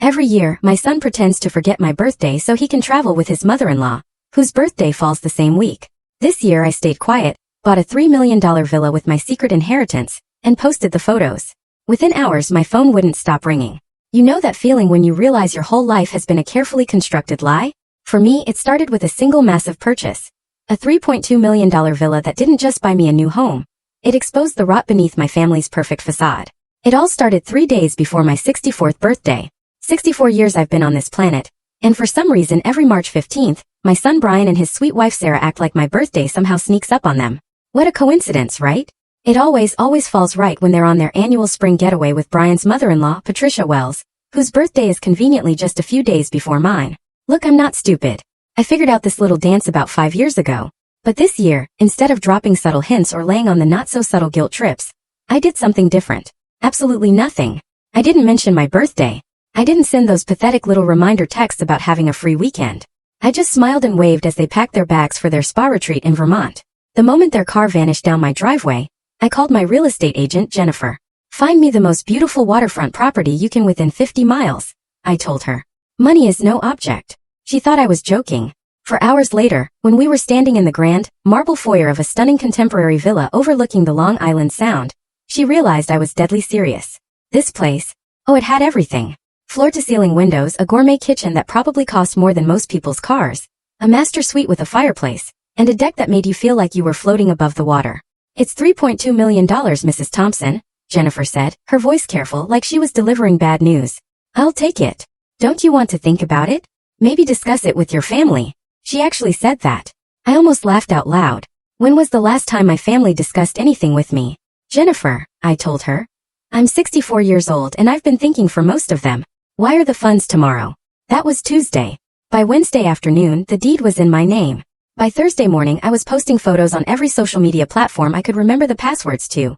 Every year, my son pretends to forget my birthday so he can travel with his mother-in-law, whose birthday falls the same week. This year I stayed quiet, bought a $3 million villa with my secret inheritance, and posted the photos. Within hours my phone wouldn't stop ringing. You know that feeling when you realize your whole life has been a carefully constructed lie? For me, it started with a single massive purchase. A $3.2 million villa that didn't just buy me a new home. It exposed the rot beneath my family's perfect facade. It all started 3 days before my 64th birthday. 64 years I've been on this planet, and for some reason every March 15th, my son Brian and his sweet wife Sarah act like my birthday somehow sneaks up on them. What a coincidence, right? It always falls right when they're on their annual spring getaway with Brian's mother-in-law, Patricia Wells, whose birthday is conveniently just a few days before mine. Look, I'm not stupid. I figured out this little dance about 5 years ago. But this year, instead of dropping subtle hints or laying on the not-so-subtle guilt trips, I did something different. Absolutely nothing. I didn't mention my birthday. I didn't send those pathetic little reminder texts about having a free weekend. I just smiled and waved as they packed their bags for their spa retreat in Vermont. The moment their car vanished down my driveway, I called my real estate agent, Jennifer. Find me the most beautiful waterfront property you can within 50 miles, I told her. Money is no object. She thought I was joking. For hours later, when we were standing in the grand, marble foyer of a stunning contemporary villa overlooking the Long Island Sound, she realized I was deadly serious. This place, oh, it had everything. Floor-to-ceiling windows, a gourmet kitchen that probably cost more than most people's cars, a master suite with a fireplace, and a deck that made you feel like you were floating above the water. It's $3.2 million, Mrs. Thompson, Jennifer said, her voice careful like she was delivering bad news. I'll take it. Don't you want to think about it? Maybe discuss it with your family. She actually said that. I almost laughed out loud. When was the last time my family discussed anything with me? Jennifer, I told her. I'm 64 years old and I've been thinking for most of them. Wire the funds tomorrow. That was Tuesday. By Wednesday afternoon, the deed was in my name. By Thursday morning, I was posting photos on every social media platform I could remember the passwords to.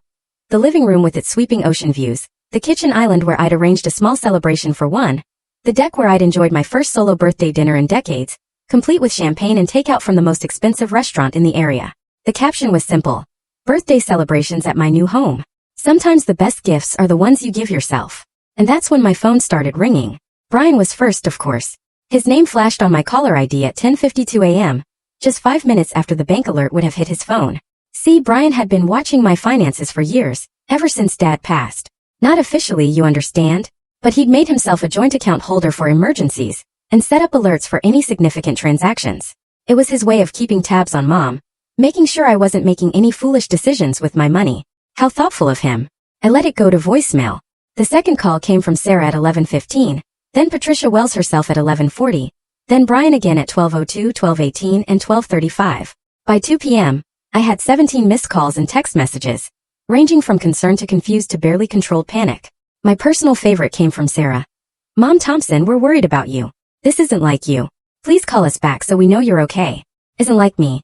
The living room with its sweeping ocean views, the kitchen island where I'd arranged a small celebration for one, the deck where I'd enjoyed my first solo birthday dinner in decades, complete with champagne and takeout from the most expensive restaurant in the area. The caption was simple. Birthday celebrations at my new home. Sometimes the best gifts are the ones you give yourself. And that's when my phone started ringing. Brian was first, of course. His name flashed on my caller ID at 10:52 a.m., just 5 minutes after the bank alert would have hit his phone. See, Brian had been watching my finances for years, ever since Dad passed. Not officially, you understand, but he'd made himself a joint account holder for emergencies, and set up alerts for any significant transactions. It was his way of keeping tabs on Mom, making sure I wasn't making any foolish decisions with my money. How thoughtful of him. I let it go to voicemail. The second call came from Sarah at 11:15, then Patricia Wells herself at 11:40, then Brian again at 12:02, 12:18, and 12:35. By 2 p.m., I had 17 missed calls and text messages, ranging from concern to confused to barely controlled panic. My personal favorite came from Sarah. Mom Thompson, we're worried about you. This isn't like you. Please call us back so we know you're okay. Isn't like me.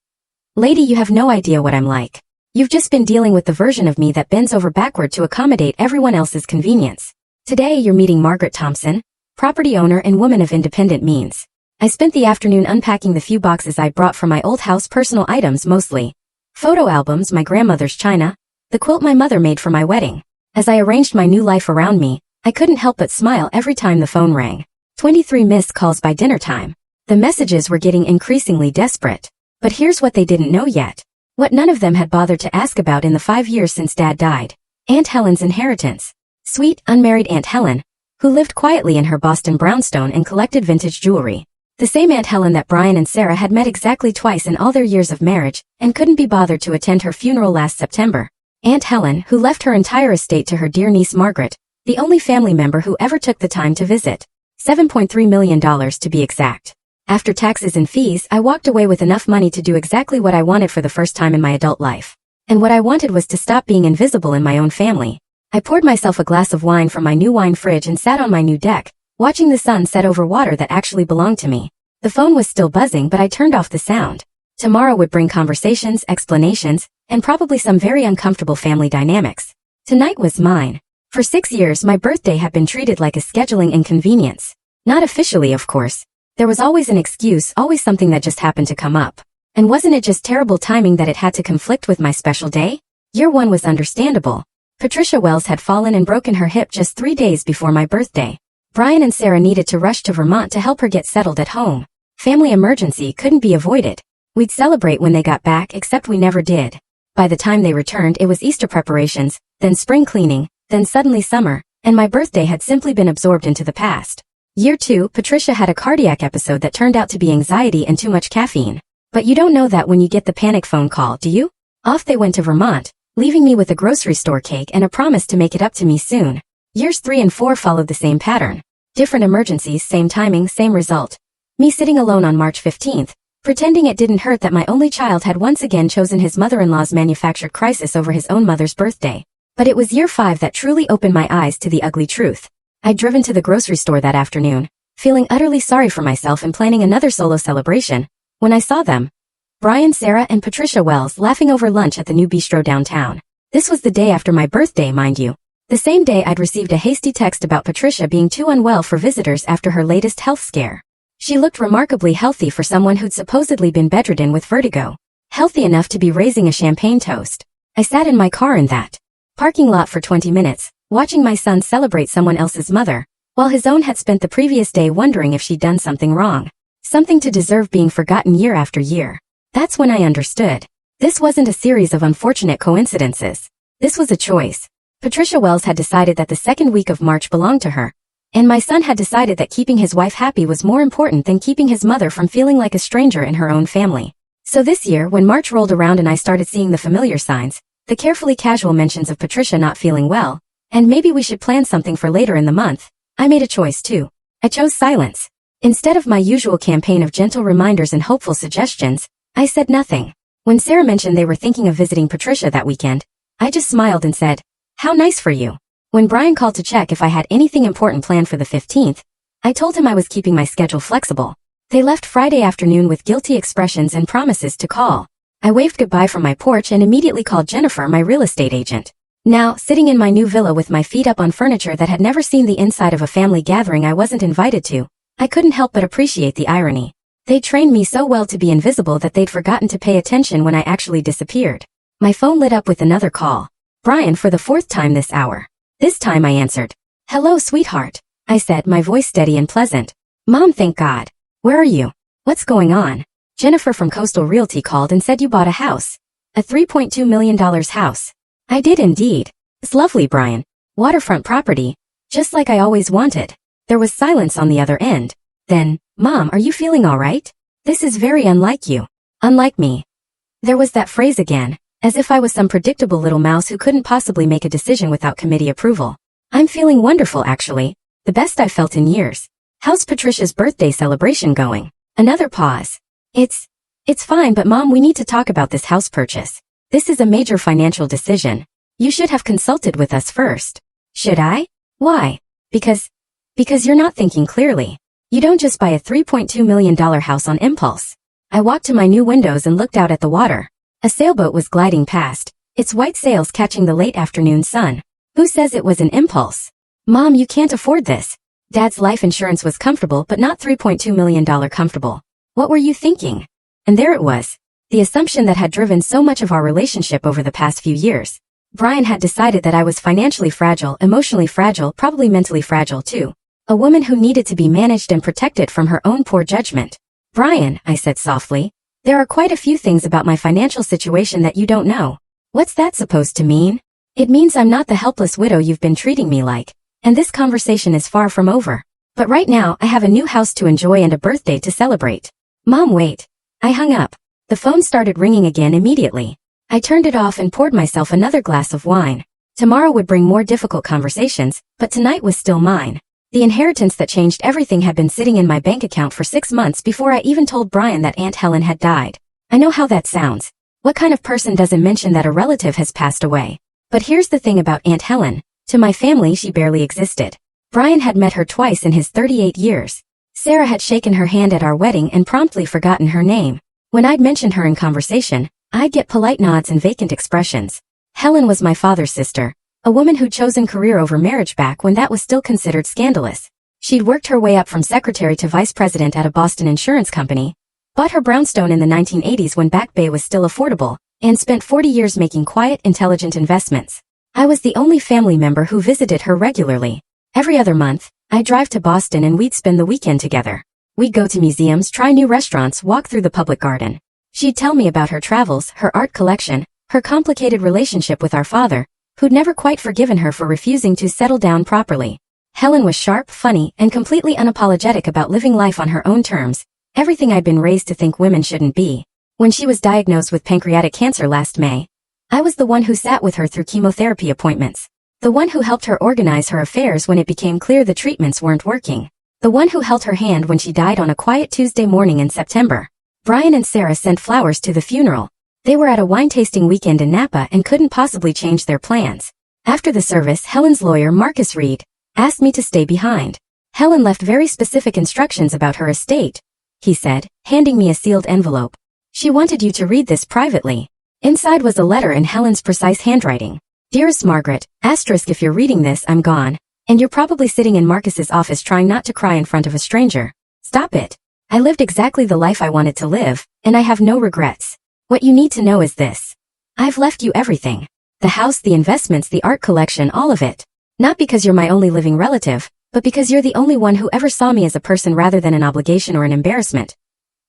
Lady, you have no idea what I'm like. You've just been dealing with the version of me that bends over backward to accommodate everyone else's convenience. Today you're meeting Margaret Thompson, property owner and woman of independent means. I spent the afternoon unpacking the few boxes I brought from my old house, personal items mostly. Photo albums, my grandmother's china, the quilt my mother made for my wedding. As I arranged my new life around me, I couldn't help but smile every time the phone rang. 23 missed calls by dinner time. The messages were getting increasingly desperate. But here's what they didn't know yet. What none of them had bothered to ask about in the 5 years since Dad died. Aunt Helen's inheritance. Sweet, unmarried Aunt Helen, who lived quietly in her Boston brownstone and collected vintage jewelry. The same Aunt Helen that Brian and Sarah had met exactly twice in all their years of marriage and couldn't be bothered to attend her funeral last September. Aunt Helen, who left her entire estate to her dear niece Margaret, the only family member who ever took the time to visit. $7.3 million to be exact. After taxes and fees, I walked away with enough money to do exactly what I wanted for the first time in my adult life. And what I wanted was to stop being invisible in my own family. I poured myself a glass of wine from my new wine fridge and sat on my new deck, watching the sun set over water that actually belonged to me. The phone was still buzzing, but I turned off the sound. Tomorrow would bring conversations, explanations, and probably some very uncomfortable family dynamics. Tonight was mine. For 6 years, my birthday had been treated like a scheduling inconvenience. Not officially, of course. There was always an excuse, always something that just happened to come up. And wasn't it just terrible timing that it had to conflict with my special day? Year 1 was understandable. Patricia Wells had fallen and broken her hip just 3 days before my birthday. Brian and Sarah needed to rush to Vermont to help her get settled at home. Family emergency couldn't be avoided. We'd celebrate when they got back, except we never did. By the time they returned, it was Easter preparations, then spring cleaning, then suddenly summer, and my birthday had simply been absorbed into the past. Year 2, Patricia had a cardiac episode that turned out to be anxiety and too much caffeine. But you don't know that when you get the panic phone call, do you? Off they went to Vermont, leaving me with a grocery store cake and a promise to make it up to me soon. Years 3 and 4 followed the same pattern. Different emergencies, same timing, same result. Me sitting alone on March 15th, pretending it didn't hurt that my only child had once again chosen his mother-in-law's manufactured crisis over his own mother's birthday. But it was year 5 that truly opened my eyes to the ugly truth. I'd driven to the grocery store that afternoon, feeling utterly sorry for myself and planning another solo celebration, when I saw them. Brian, Sarah, and Patricia Wells laughing over lunch at the new bistro downtown. This was the day after my birthday, mind you. The same day I'd received a hasty text about Patricia being too unwell for visitors after her latest health scare. She looked remarkably healthy for someone who'd supposedly been bedridden with vertigo. Healthy enough to be raising a champagne toast. I sat in my car in that parking lot for 20 minutes, watching my son celebrate someone else's mother, while his own had spent the previous day wondering if she'd done something wrong. Something to deserve being forgotten year after year. That's when I understood. This wasn't a series of unfortunate coincidences. This was a choice. Patricia Wells had decided that the second week of March belonged to her, and my son had decided that keeping his wife happy was more important than keeping his mother from feeling like a stranger in her own family. So this year, when March rolled around and I started seeing the familiar signs, the carefully casual mentions of Patricia not feeling well, and maybe we should plan something for later in the month, I made a choice too. I chose silence. Instead of my usual campaign of gentle reminders and hopeful suggestions, I said nothing. When Sarah mentioned they were thinking of visiting Patricia that weekend, I just smiled and said, "How nice for you." When Brian called to check if I had anything important planned for the 15th, I told him I was keeping my schedule flexible. They left Friday afternoon with guilty expressions and promises to call. I waved goodbye from my porch and immediately called Jennifer, my real estate agent. Now, sitting in my new villa with my feet up on furniture that had never seen the inside of a family gathering I wasn't invited to, I couldn't help but appreciate the irony. They trained me so well to be invisible that they'd forgotten to pay attention when I actually disappeared. My phone lit up with another call. Brian, for the 4th time this hour. This time I answered. "Hello, sweetheart," I said, my voice steady and pleasant. "Mom, thank God. Where are you? What's going on?" "Jennifer from Coastal Realty called and said you bought a house. A $3.2 million house." "I did indeed. It's lovely, Brian. Waterfront property. Just like I always wanted." There was silence on the other end. Then, "Mom, are you feeling all right? This is very unlike you." "Unlike me." There was that phrase again, as if I was some predictable little mouse who couldn't possibly make a decision without committee approval. "I'm feeling wonderful, actually. The best I've felt in years. How's Patricia's birthday celebration going?" Another pause. It's fine, but Mom, we need to talk about this house purchase. This is a major financial decision. You should have consulted with us first." "Should I? Why?" Because you're not thinking clearly. You don't just buy a $3.2 million house on impulse." I walked to my new windows and looked out at the water. A sailboat was gliding past, its white sails catching the late afternoon sun. Who says it was an impulse? "Mom, you can't afford this." Dad's life insurance was comfortable, but not $3.2 million comfortable. "What were you thinking?" And there it was. The assumption that had driven so much of our relationship over the past few years. Brian had decided that I was financially fragile, emotionally fragile, probably mentally fragile too. A woman who needed to be managed and protected from her own poor judgment. "Brian," I said softly, "there are quite a few things about my financial situation that you don't know." "What's that supposed to mean?" "It means I'm not the helpless widow you've been treating me like, and this conversation is far from over. But right now, I have a new house to enjoy and a birthday to celebrate." "Mom, wait." I hung up. The phone started ringing again immediately. I turned it off and poured myself another glass of wine. Tomorrow would bring more difficult conversations, but tonight was still mine. The inheritance that changed everything had been sitting in my bank account for 6 months before I even told Brian that Aunt Helen had died. I know how that sounds. What kind of person doesn't mention that a relative has passed away? But here's the thing about Aunt Helen. To my family, she barely existed. Brian had met her twice in his 38 years. Sarah had shaken her hand at our wedding and promptly forgotten her name. When I'd mentioned her in conversation, I'd get polite nods and vacant expressions. Helen was my father's sister, a woman who'd chosen career over marriage back when that was still considered scandalous. She'd worked her way up from secretary to vice president at a Boston insurance company, bought her brownstone in the 1980s when Back Bay was still affordable, and spent 40 years making quiet, intelligent investments. I was the only family member who visited her regularly. Every other month, I'd drive to Boston and we'd spend the weekend together. We'd go to museums, try new restaurants, walk through the public garden. She'd tell me about her travels, her art collection, her complicated relationship with our father, who'd never quite forgiven her for refusing to settle down properly. Helen was sharp, funny, and completely unapologetic about living life on her own terms, everything I'd been raised to think women shouldn't be. When she was diagnosed with pancreatic cancer last May, I was the one who sat with her through chemotherapy appointments. The one who helped her organize her affairs when it became clear the treatments weren't working. The one who held her hand when she died on a quiet Tuesday morning in September. Brian and Sarah sent flowers to the funeral. They were at a wine-tasting weekend in Napa and couldn't possibly change their plans. After the service, Helen's lawyer, Marcus Reed, asked me to stay behind. Helen left very specific instructions about her estate, he said, handing me a sealed envelope. She wanted you to read this privately. Inside was a letter in Helen's precise handwriting. Dearest Margaret, asterisk if you're reading this, I'm gone, and you're probably sitting in Marcus's office trying not to cry in front of a stranger. Stop it. I lived exactly the life I wanted to live, and I have no regrets. What you need to know is this. I've left you everything. The house, the investments, the art collection, all of it. Not because you're my only living relative, but because you're the only one who ever saw me as a person rather than an obligation or an embarrassment.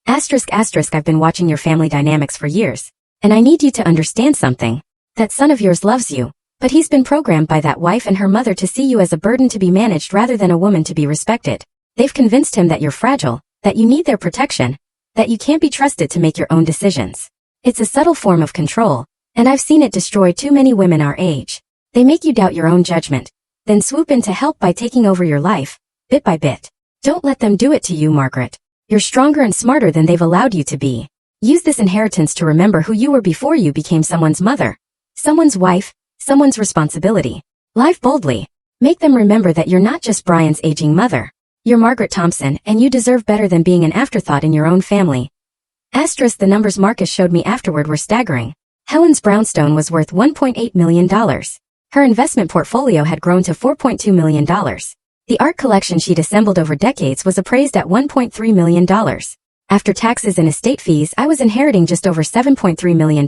Asterisk asterisk I've been watching your family dynamics for years, and I need you to understand something. That son of yours loves you, but he's been programmed by that wife and her mother to see you as a burden to be managed rather than a woman to be respected. They've convinced him that you're fragile, that you need their protection, that you can't be trusted to make your own decisions. It's a subtle form of control, and I've seen it destroy too many women our age. They make you doubt your own judgment, then swoop in to help by taking over your life, bit by bit. Don't let them do it to you, Margaret. You're stronger and smarter than they've allowed you to be. Use this inheritance to remember who you were before you became someone's mother, someone's wife, someone's responsibility. Live boldly. Make them remember that you're not just Brian's aging mother. You're Margaret Thompson, and you deserve better than being an afterthought in your own family. Asterisk the numbers Marcus showed me afterward were staggering. Helen's brownstone was worth $1.8 million. Her investment portfolio had grown to $4.2 million. The art collection she'd assembled over decades was appraised at $1.3 million. After taxes and estate fees, I was inheriting just over $7.3 million.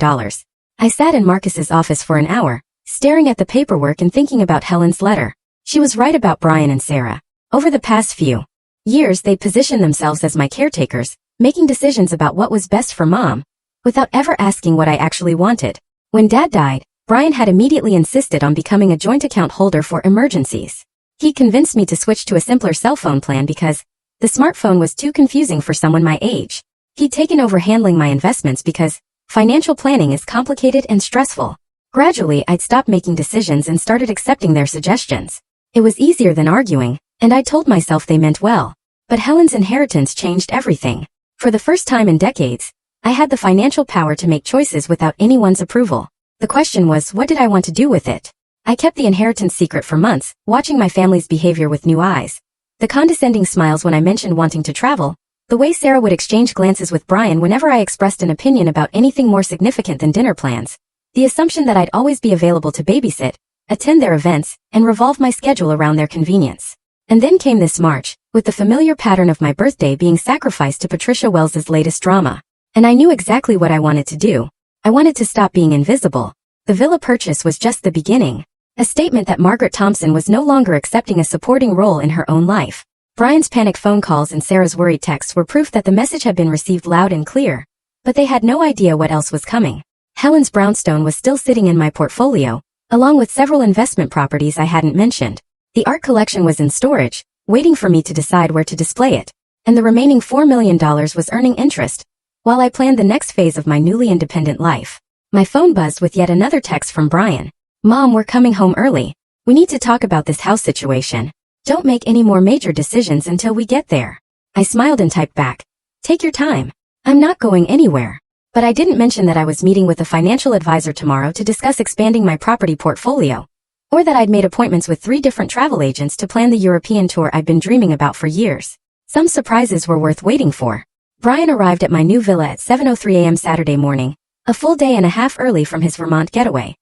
I sat in Marcus's office for an hour, staring at the paperwork and thinking about Helen's letter. She was right about Brian and Sarah. Over the past few years, they'd positioned themselves as my caretakers, making decisions about what was best for Mom, without ever asking what I actually wanted. When Dad died, Brian had immediately insisted on becoming a joint account holder for emergencies. He convinced me to switch to a simpler cell phone plan because the smartphone was too confusing for someone my age. He'd taken over handling my investments because financial planning is complicated and stressful. Gradually, I'd stopped making decisions and started accepting their suggestions. It was easier than arguing, and I told myself they meant well. But Helen's inheritance changed everything. For the first time in decades, I had the financial power to make choices without anyone's approval. The question was, what did I want to do with it? I kept the inheritance secret for months, watching my family's behavior with new eyes. The condescending smiles when I mentioned wanting to travel, the way Sarah would exchange glances with Brian whenever I expressed an opinion about anything more significant than dinner plans, the assumption that I'd always be available to babysit, attend their events, and revolve my schedule around their convenience. And then came this March, with the familiar pattern of my birthday being sacrificed to Patricia Wells's latest drama. And I knew exactly what I wanted to do. I wanted to stop being invisible. The villa purchase was just the beginning. A statement that Margaret Thompson was no longer accepting a supporting role in her own life. Brian's panicked phone calls and Sarah's worried texts were proof that the message had been received loud and clear. But they had no idea what else was coming. Helen's brownstone was still sitting in my portfolio, along with several investment properties I hadn't mentioned. The art collection was in storage, waiting for me to decide where to display it. And the remaining $4 million was earning interest, while I planned the next phase of my newly independent life. My phone buzzed with yet another text from Brian. Mom, we're coming home early. We need to talk about this house situation. Don't make any more major decisions until we get there. I smiled and typed back. Take your time. I'm not going anywhere. But I didn't mention that I was meeting with a financial advisor tomorrow to discuss expanding my property portfolio, or that I'd made appointments with 3 different travel agents to plan the European tour I'd been dreaming about for years. Some surprises were worth waiting for. Brian arrived at my new villa at 7:03 a.m. Saturday morning, a full day and a half early from his Vermont getaway.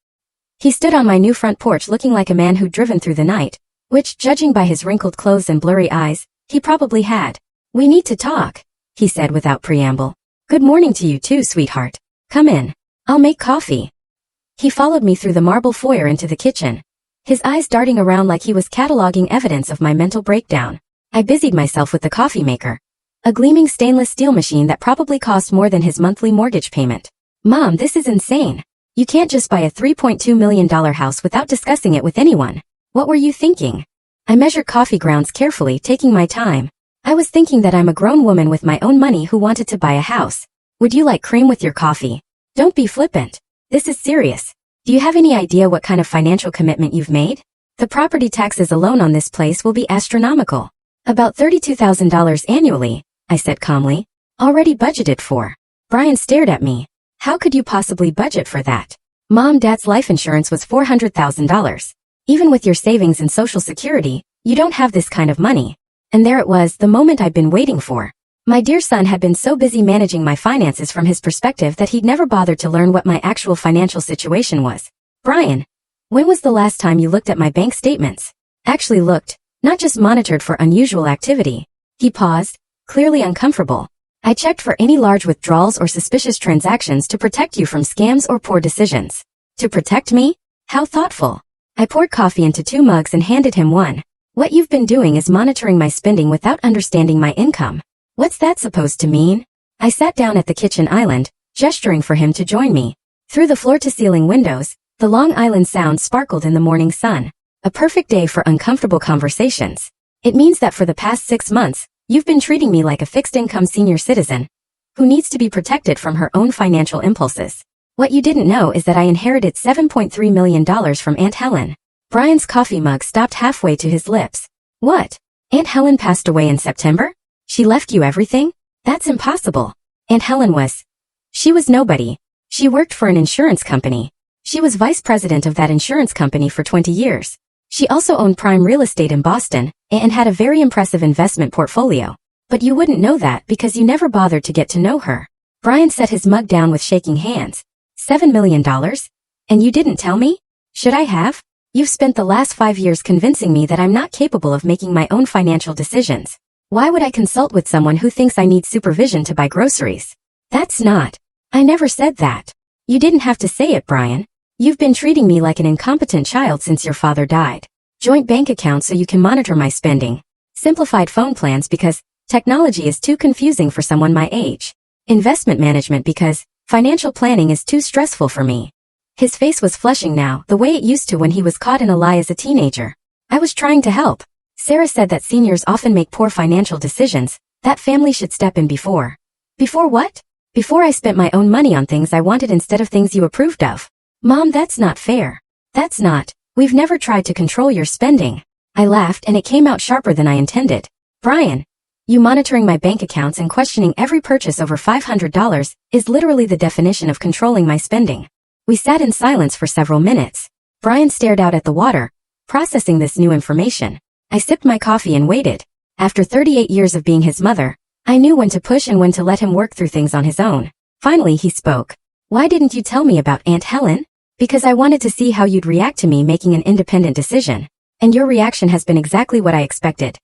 He stood on my new front porch looking like a man who'd driven through the night, which, judging by his wrinkled clothes and blurry eyes, he probably had. We need to talk, he said without preamble. Good morning to you too, sweetheart. Come in. I'll make coffee. He followed me through the marble foyer into the kitchen. his eyes darting around like he was cataloging evidence of my mental breakdown. I busied myself with the coffee maker, a gleaming stainless steel machine that probably cost more than his monthly mortgage payment. Mom, this is insane. You can't just buy a $3.2 million house without discussing it with anyone. What were you thinking? I measured coffee grounds carefully, taking my time. I was thinking that I'm a grown woman with my own money who wanted to buy a house. Would you like cream with your coffee? Don't be flippant. This is serious. Do you have any idea what kind of financial commitment you've made? The property taxes alone on this place will be astronomical. About $32,000 annually, I said calmly. Already budgeted for. Brian stared at me. How could you possibly budget for that? Mom, Dad's life insurance was $400,000. Even with your savings and Social Security, you don't have this kind of money. And there it was, the moment I'd been waiting for. My dear son had been so busy managing my finances from his perspective that he'd never bothered to learn what my actual financial situation was. Brian, when was the last time you looked at my bank statements? Actually looked, not just monitored for unusual activity. He paused, clearly uncomfortable. I checked for any large withdrawals or suspicious transactions to protect you from scams or poor decisions. To protect me? How thoughtful. I poured coffee into 2 mugs and handed him one. What you've been doing is monitoring my spending without understanding my income. What's that supposed to mean? I sat down at the kitchen island, gesturing for him to join me. Through the floor-to-ceiling windows, the Long Island Sound sparkled in the morning sun. A perfect day for uncomfortable conversations. It means that for the past 6 months, you've been treating me like a fixed-income senior citizen who needs to be protected from her own financial impulses. What you didn't know is that I inherited $7.3 million from Aunt Helen. Brian's coffee mug stopped halfway to his lips. What? Aunt Helen passed away in September? She left you everything? That's impossible. Aunt Helen she was nobody. She worked for an insurance company. She was vice president of that insurance company for 20 years. She also owned prime real estate in Boston and had a very impressive investment portfolio. But you wouldn't know that because you never bothered to get to know her. Brian set his mug down with shaking hands. $7 million? And you didn't tell me? Should I have? You've spent the last 5 years convincing me that I'm not capable of making my own financial decisions. Why would I consult with someone who thinks I need supervision to buy groceries? That's not. I never said that. You didn't have to say it, Brian. You've been treating me like an incompetent child since your father died. Joint bank accounts so you can monitor my spending. Simplified phone plans because technology is too confusing for someone my age. Investment management because financial planning is too stressful for me. His face was flushing now, the way it used to when he was caught in a lie as a teenager. I was trying to help. Sarah said that seniors often make poor financial decisions, that family should step in before. Before what? Before I spent my own money on things I wanted instead of things you approved of. Mom, that's not fair. That's not. We've never tried to control your spending. I laughed and it came out sharper than I intended. Brian, you monitoring my bank accounts and questioning every purchase over $500 is literally the definition of controlling my spending. We sat in silence for several minutes. Brian stared out at the water, processing this new information. I sipped my coffee and waited. After 38 years of being his mother, I knew when to push and when to let him work through things on his own. Finally, he spoke. Why didn't you tell me about Aunt Helen? Because I wanted to see how you'd react to me making an independent decision. And your reaction has been exactly what I expected.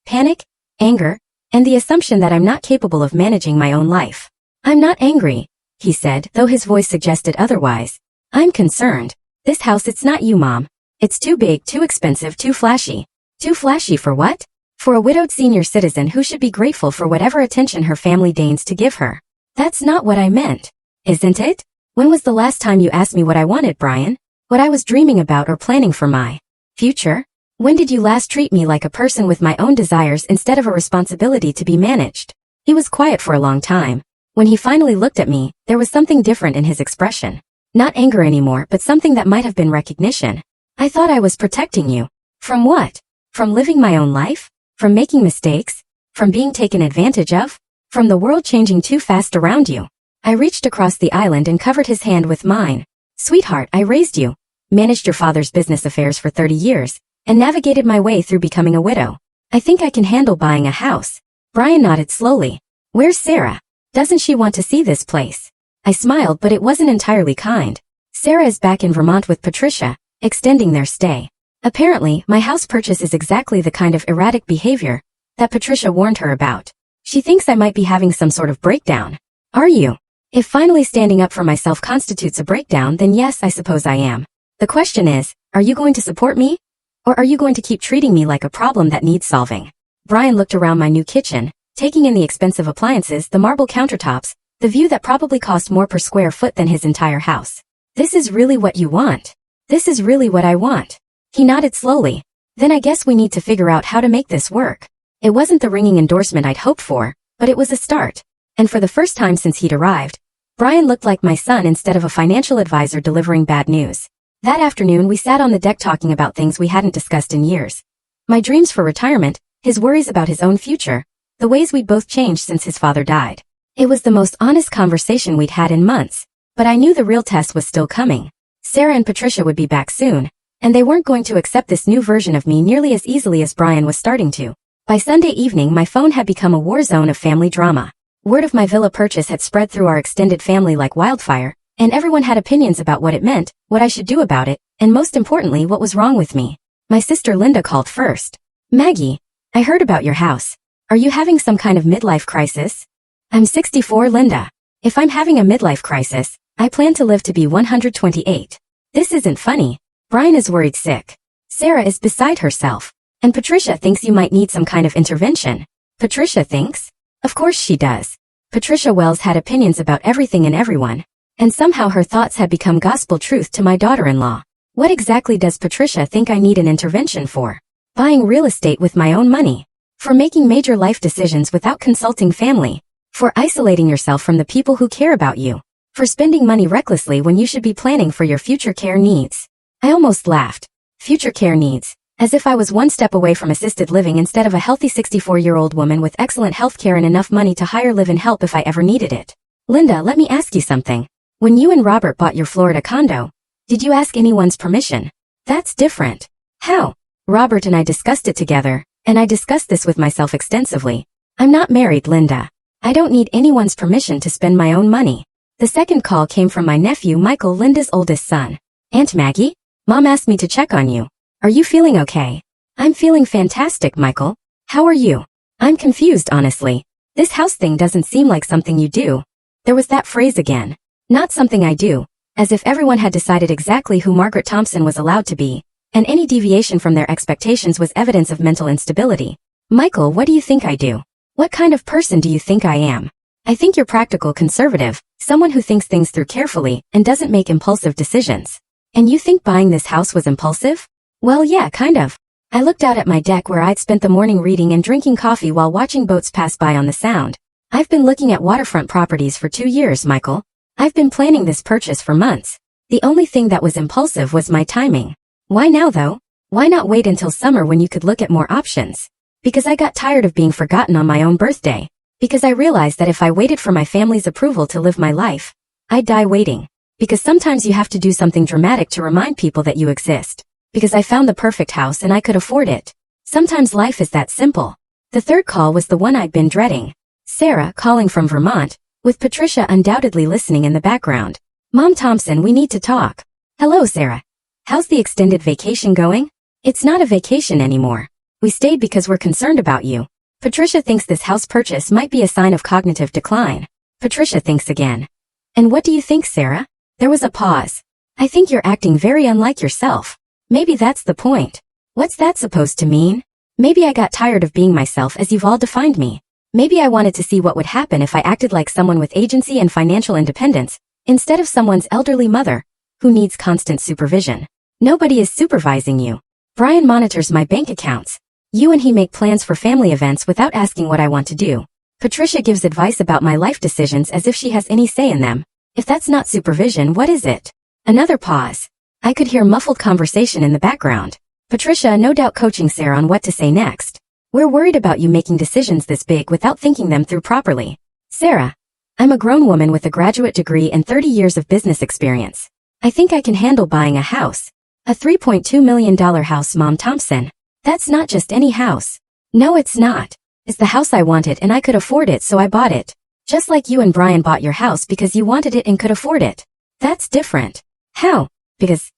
Panic, anger, and the assumption that I'm not capable of managing my own life. I'm not angry, he said, though his voice suggested otherwise. I'm concerned. This house, it's not you, Mom. It's too big, too expensive, too flashy. Too flashy for what? For a widowed senior citizen who should be grateful for whatever attention her family deigns to give her. That's not what I meant. Isn't it? When was the last time you asked me what I wanted, Brian? What I was dreaming about or planning for my future? When did you last treat me like a person with my own desires instead of a responsibility to be managed? He was quiet for a long time. When he finally looked at me, there was something different in his expression. Not anger anymore, but something that might have been recognition. I thought I was protecting you. From what? From living my own life? From making mistakes? From being taken advantage of? From the world changing too fast around you? I reached across the island and covered his hand with mine. Sweetheart, I raised you, managed your father's business affairs for 30 years, and navigated my way through becoming a widow. I think I can handle buying a house. Brian nodded slowly. Where's Sarah? Doesn't she want to see this place? I smiled, but it wasn't entirely kind. Sarah is back in Vermont with Patricia, extending their stay. Apparently, my house purchase is exactly the kind of erratic behavior that Patricia warned her about. She thinks I might be having some sort of breakdown. Are you? If finally standing up for myself constitutes a breakdown, then yes, I suppose I am. The question is, Are you going to support me? Or are you going to keep treating me like a problem that needs solving? Brian looked around my new kitchen, taking in the expensive appliances, the marble countertops, the view that probably cost more per square foot than his entire house. This is really what you want. This is really what I want. He nodded slowly. Then I guess we need to figure out how to make this work. It wasn't the ringing endorsement I'd hoped for, but it was a start. And for the first time since he'd arrived, Brian looked like my son instead of a financial advisor delivering bad news. That afternoon we sat on the deck talking about things we hadn't discussed in years. My dreams for retirement, his worries about his own future, the ways we'd both changed since his father died. It was the most honest conversation we'd had in months, but I knew the real test was still coming. Sarah and Patricia would be back soon, and they weren't going to accept this new version of me nearly as easily as Brian was starting to. By Sunday evening my phone had become a war zone of family drama. Word of my villa purchase had spread through our extended family like wildfire, and everyone had opinions about what it meant, what I should do about it, and most importantly what was wrong with me. My sister Linda called first. Maggie, I heard about your house. Are you having some kind of midlife crisis? I'm 64, Linda. If I'm having a midlife crisis, I plan to live to be 128. This isn't funny. Brian is worried sick. Sarah is beside herself. And Patricia thinks you might need some kind of intervention. Patricia thinks? Of course she does. Patricia Wells had opinions about everything and everyone. And somehow her thoughts had become gospel truth to my daughter-in-law. What exactly does Patricia think I need an intervention for? Buying real estate with my own money. For making major life decisions without consulting family. For isolating yourself from the people who care about you. For spending money recklessly when you should be planning for your future care needs. I almost laughed. Future care needs. As if I was one step away from assisted living instead of a healthy 64-year-old woman with excellent health care and enough money to hire live-in help if I ever needed it. Linda, let me ask you something. When you and Robert bought your Florida condo, did you ask anyone's permission? That's different. How? Robert and I discussed it together, and I discussed this with myself extensively. I'm not married, Linda. I don't need anyone's permission to spend my own money. The second call came from my nephew Michael, Linda's oldest son. Aunt Maggie? Mom asked me to check on you. Are you feeling okay? I'm feeling fantastic, Michael. How are you? I'm confused, honestly. This house thing doesn't seem like something you do. There was that phrase again. Not something I do. As if everyone had decided exactly who Margaret Thompson was allowed to be, and any deviation from their expectations was evidence of mental instability. Michael, what do you think I do? What kind of person do you think I am? I think you're practical, conservative, someone who thinks things through carefully and doesn't make impulsive decisions. And you think buying this house was impulsive? Well, yeah, kind of. I looked out at my deck where I'd spent the morning reading and drinking coffee while watching boats pass by on the Sound. I've been looking at waterfront properties for 2 years, Michael. I've been planning this purchase for months. The only thing that was impulsive was my timing. Why now, though? Why not wait until summer when you could look at more options? Because I got tired of being forgotten on my own birthday. Because I realized that if I waited for my family's approval to live my life, I'd die waiting. Because sometimes you have to do something dramatic to remind people that you exist. Because I found the perfect house and I could afford it. Sometimes life is that simple. The third call was the one I'd been dreading. Sarah, calling from Vermont, with Patricia undoubtedly listening in the background. Mom Thompson, we need to talk. Hello, Sarah. How's the extended vacation going? It's not a vacation anymore. We stayed because we're concerned about you. Patricia thinks this house purchase might be a sign of cognitive decline. Patricia thinks again. And what do you think, Sarah? There was a pause. I think you're acting very unlike yourself. Maybe that's the point. What's that supposed to mean? Maybe I got tired of being myself as you've all defined me. Maybe I wanted to see what would happen if I acted like someone with agency and financial independence, instead of someone's elderly mother, who needs constant supervision. Nobody is supervising you. Brian monitors my bank accounts. You and he make plans for family events without asking what I want to do. Patricia gives advice about my life decisions as if she has any say in them. If that's not supervision, what is it? Another pause. I could hear muffled conversation in the background. Patricia no doubt coaching Sarah on what to say next. We're worried about you making decisions this big without thinking them through properly. Sarah, I'm a grown woman with a graduate degree and 30 years of business experience. I think I can handle buying a house. A $3.2 million house, Mom Thompson. That's not just any house. No, it's not. It's the house I wanted and I could afford it, so I bought it. Just like you and Brian bought your house because you wanted it and could afford it. That's different. How? Because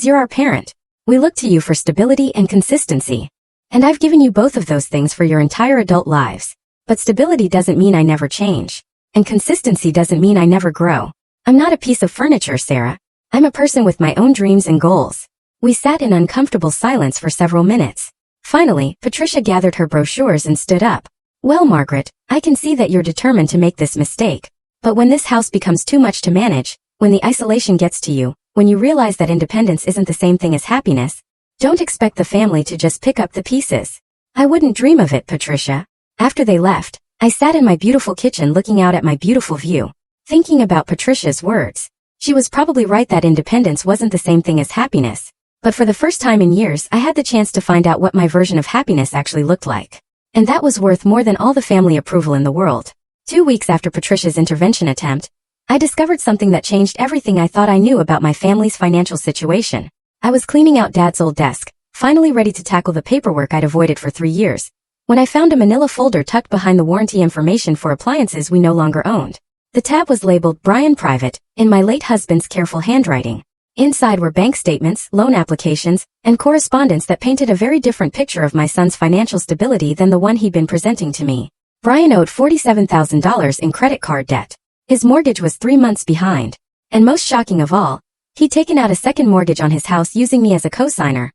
you're our parent. We look to you for stability and consistency. And I've given you both of those things for your entire adult lives. But stability doesn't mean I never change. And consistency doesn't mean I never grow. I'm not a piece of furniture, Sarah. I'm a person with my own dreams and goals. We sat in uncomfortable silence for several minutes. Finally, Patricia gathered her brochures and stood up. Well, Margaret, I can see that you're determined to make this mistake. But when this house becomes too much to manage, when the isolation gets to you, when you realize that independence isn't the same thing as happiness, don't expect the family to just pick up the pieces. I wouldn't dream of it, Patricia. After they left, I sat in my beautiful kitchen looking out at my beautiful view, thinking about Patricia's words. She was probably right that independence wasn't the same thing as happiness. But for the first time in years, I had the chance to find out what my version of happiness actually looked like. And that was worth more than all the family approval in the world. 2 weeks after Patricia's intervention attempt, I discovered something that changed everything I thought I knew about my family's financial situation. I was cleaning out Dad's old desk, finally ready to tackle the paperwork I'd avoided for 3 years, when I found a manila folder tucked behind the warranty information for appliances we no longer owned. The tab was labeled Brian Private, in my late husband's careful handwriting. Inside were bank statements, loan applications, and correspondence that painted a very different picture of my son's financial stability than the one he'd been presenting to me. Brian owed $47,000 in credit card debt. His mortgage was 3 months behind. And most shocking of all, he'd taken out a second mortgage on his house using me as a co-signer,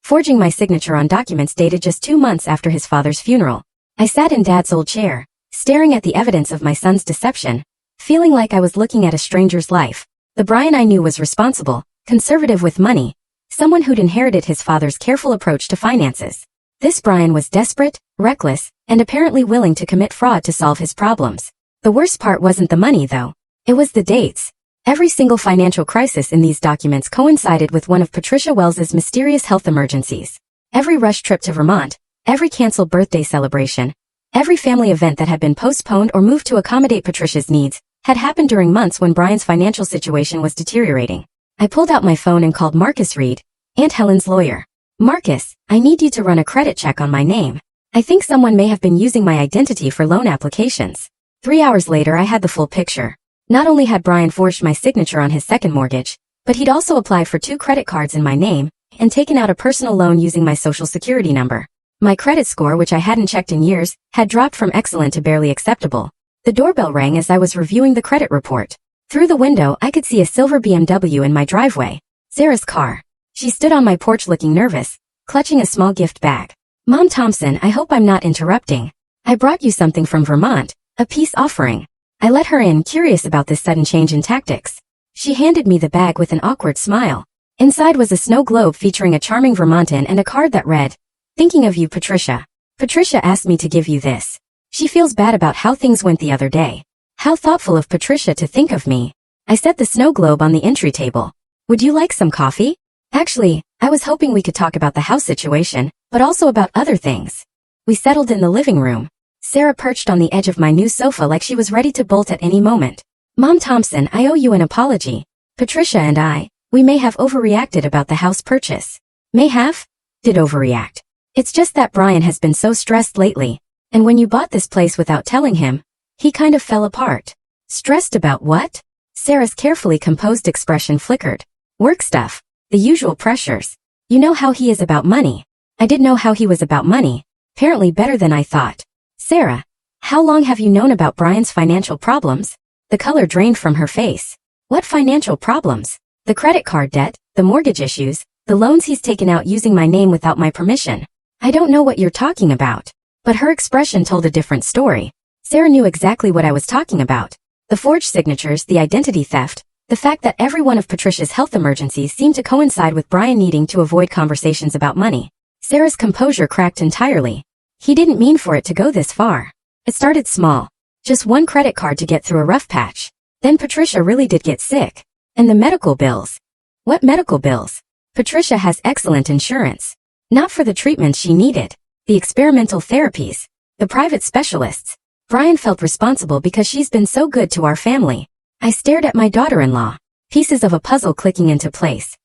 forging my signature on documents dated just 2 months after his father's funeral. I sat in Dad's old chair, staring at the evidence of my son's deception, feeling like I was looking at a stranger's life. The Brian I knew was responsible, conservative with money, someone who'd inherited his father's careful approach to finances. This Brian was desperate, reckless, and apparently willing to commit fraud to solve his problems. The worst part wasn't the money, though. It was the dates. Every single financial crisis in these documents coincided with one of Patricia Wells's mysterious health emergencies. Every rush trip to Vermont, every canceled birthday celebration, every family event that had been postponed or moved to accommodate Patricia's needs, had happened during months when Brian's financial situation was deteriorating. I pulled out my phone and called Marcus Reed, Aunt Helen's lawyer. Marcus, I need you to run a credit check on my name. I think someone may have been using my identity for loan applications. 3 hours later I had the full picture. Not only had Brian forged my signature on his second mortgage, but he'd also applied for 2 credit cards in my name, and taken out a personal loan using my social security number. My credit score, which I hadn't checked in years, had dropped from excellent to barely acceptable. The doorbell rang as I was reviewing the credit report. Through the window, I could see a silver BMW in my driveway. Sarah's car. She stood on my porch looking nervous, clutching a small gift bag. Mom Thompson, I hope I'm not interrupting. I brought you something from Vermont, a peace offering. I let her in, curious about this sudden change in tactics. She handed me the bag with an awkward smile. Inside was a snow globe featuring a charming Vermontan and a card that read, "Thinking of you, Patricia. Patricia asked me to give you this. She feels bad about how things went the other day. How thoughtful of Patricia to think of me." I set the snow globe on the entry table. "Would you like some coffee?" Actually, I was hoping we could talk about the house situation, but also about other things. We settled in the living room. Sarah perched on the edge of my new sofa like she was ready to bolt at any moment. "Mom Thompson, I owe you an apology. Patricia and we may have overreacted about the house purchase." May have? Did overreact. It's just that Brian has been so stressed lately. And when you bought this place without telling him, he kind of fell apart. Stressed about what? Sarah's carefully composed expression flickered. Work stuff. The usual pressures. You know how he is about money. I did know how he was about money. Apparently better than I thought. Sarah, how long have you known about Brian's financial problems? The color drained from her face. What financial problems? The credit card debt, the mortgage issues, the loans he's taken out using my name without my permission. I don't know what you're talking about. But her expression told a different story. Sarah knew exactly what I was talking about. The forged signatures, the identity theft, the fact that every one of Patricia's health emergencies seemed to coincide with Brian needing to avoid conversations about money. Sarah's composure cracked entirely. He didn't mean for it to go this far. It started small. Just one credit card to get through a rough patch. Then Patricia really did get sick. And the medical bills. What medical bills? Patricia has excellent insurance. Not for the treatments she needed. The experimental therapies. The private specialists. Brian felt responsible because she's been so good to our family. I stared at my daughter-in-law. Pieces of a puzzle clicking into place.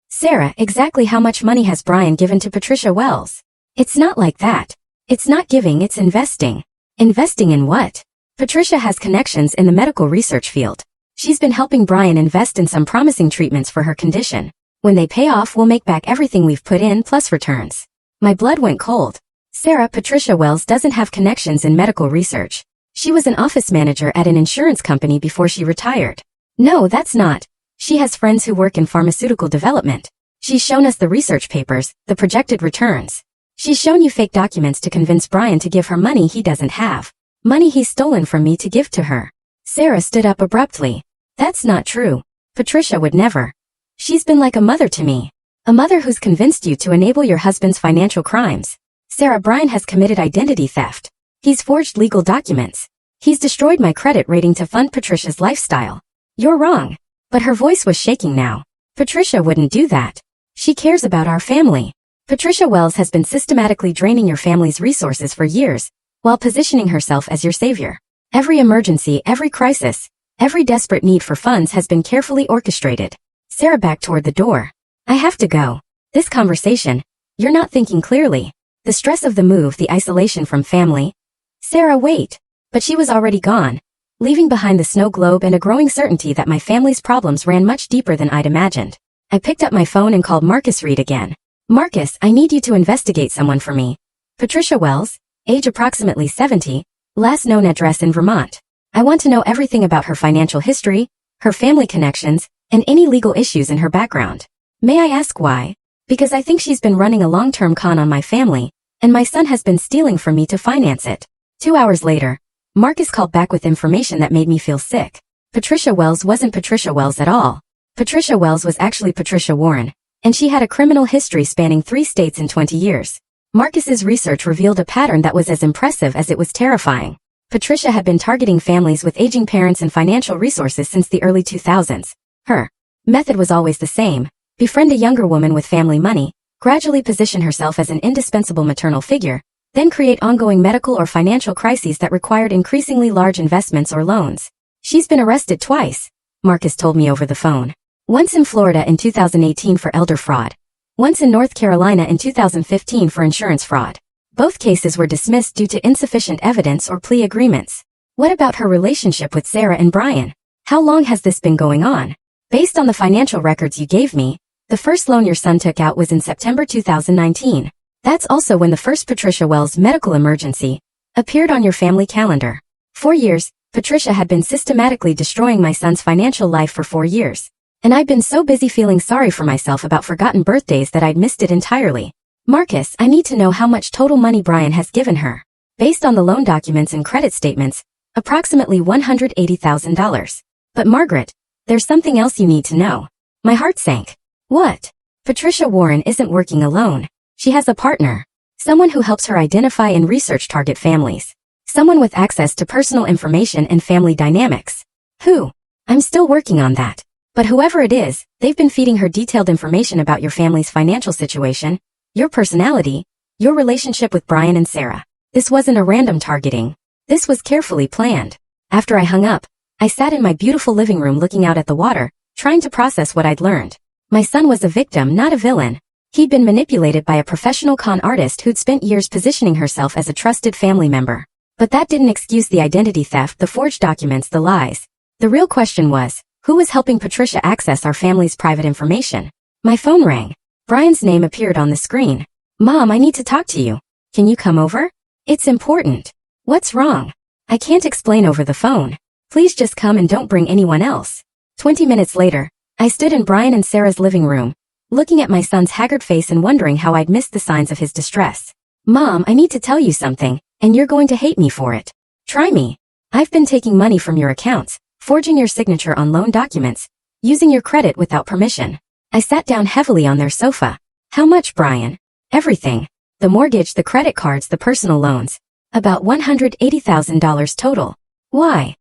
Sarah, exactly how much money has Brian given to Patricia Wells? It's not like that. It's not giving, it's investing. Investing in what? Patricia has connections in the medical research field. She's been helping Brian invest in some promising treatments for her condition. When they pay off, we'll make back everything we've put in plus returns. My blood went cold. Sarah, Patricia Wells doesn't have connections in medical research. She was an office manager at an insurance company before she retired. No, that's not. She has friends who work in pharmaceutical development. She's shown us the research papers, the projected returns. She's shown you fake documents to convince Brian to give her money he doesn't have. Money he's stolen from me to give to her. Sarah stood up abruptly. That's not true. Patricia would never. She's been like a mother to me. A mother who's convinced you to enable your husband's financial crimes. Sarah, Brian has committed identity theft. He's forged legal documents. He's destroyed my credit rating to fund Patricia's lifestyle. You're wrong. But her voice was shaking now. Patricia wouldn't do that. She cares about our family. Patricia Wells has been systematically draining your family's resources for years, while positioning herself as your savior. Every emergency, every crisis, every desperate need for funds has been carefully orchestrated. Sarah backed toward the door. I have to go. This conversation, you're not thinking clearly. The stress of the move, the isolation from family. Sarah, wait. But she was already gone, leaving behind the snow globe and a growing certainty that my family's problems ran much deeper than I'd imagined. I picked up my phone and called Marcus Reed again. Marcus, I need you to investigate someone for me. Patricia Wells, age approximately 70, last known address in Vermont. I want to know everything about her financial history, her family connections, and any legal issues in her background. May I ask why? Because I think she's been running a long-term con on my family, and my son has been stealing from me to finance it. 2 hours later, Marcus called back with information that made me feel sick. Patricia Wells wasn't Patricia Wells at all. Patricia Wells was actually Patricia Warren, and she had a criminal history spanning 3 states in 20 years. Marcus's research revealed a pattern that was as impressive as it was terrifying. Patricia had been targeting families with aging parents and financial resources since the early 2000s. Her method was always the same: befriend a younger woman with family money, gradually position herself as an indispensable maternal figure, then create ongoing medical or financial crises that required increasingly large investments or loans. She's been arrested twice, Marcus told me over the phone. Once in Florida in 2018 for elder fraud. Once in North Carolina in 2015 for insurance fraud. Both cases were dismissed due to insufficient evidence or plea agreements. What about her relationship with Sarah and Brian? How long has this been going on? Based on the financial records you gave me, the first loan your son took out was in September 2019. That's also when the first Patricia Wells medical emergency appeared on your family calendar. 4 years, Patricia had been systematically destroying my son's financial life for 4 years. And I'd been so busy feeling sorry for myself about forgotten birthdays that I'd missed it entirely. Marcus, I need to know how much total money Brian has given her. Based on the loan documents and credit statements, approximately $180,000. But Margaret, there's something else you need to know. My heart sank. What? Patricia Warren isn't working alone. She has a partner. Someone who helps her identify and research target families. Someone with access to personal information and family dynamics. Who? I'm still working on that. But whoever it is, they've been feeding her detailed information about your family's financial situation, your personality, your relationship with Brian and Sarah. This wasn't a random targeting. This was carefully planned. After I hung up, I sat in my beautiful living room looking out at the water, trying to process what I'd learned. My son was a victim, not a villain. He'd been manipulated by a professional con artist who'd spent years positioning herself as a trusted family member. But that didn't excuse the identity theft, the forged documents, the lies. The real question was, who was helping Patricia access our family's private information? My phone rang. Brian's name appeared on the screen. Mom, I need to talk to you. Can you come over? It's important. What's wrong? I can't explain over the phone. Please just come and don't bring anyone else. 20 minutes later, I stood in Brian and Sarah's living room, looking at my son's haggard face and wondering how I'd missed the signs of his distress. Mom, I need to tell you something, and you're going to hate me for it. Try me. I've been taking money from your accounts, forging your signature on loan documents, using your credit without permission. I sat down heavily on their sofa. How much, Brian? Everything. The mortgage, the credit cards, the personal loans. About $180,000 total. Why?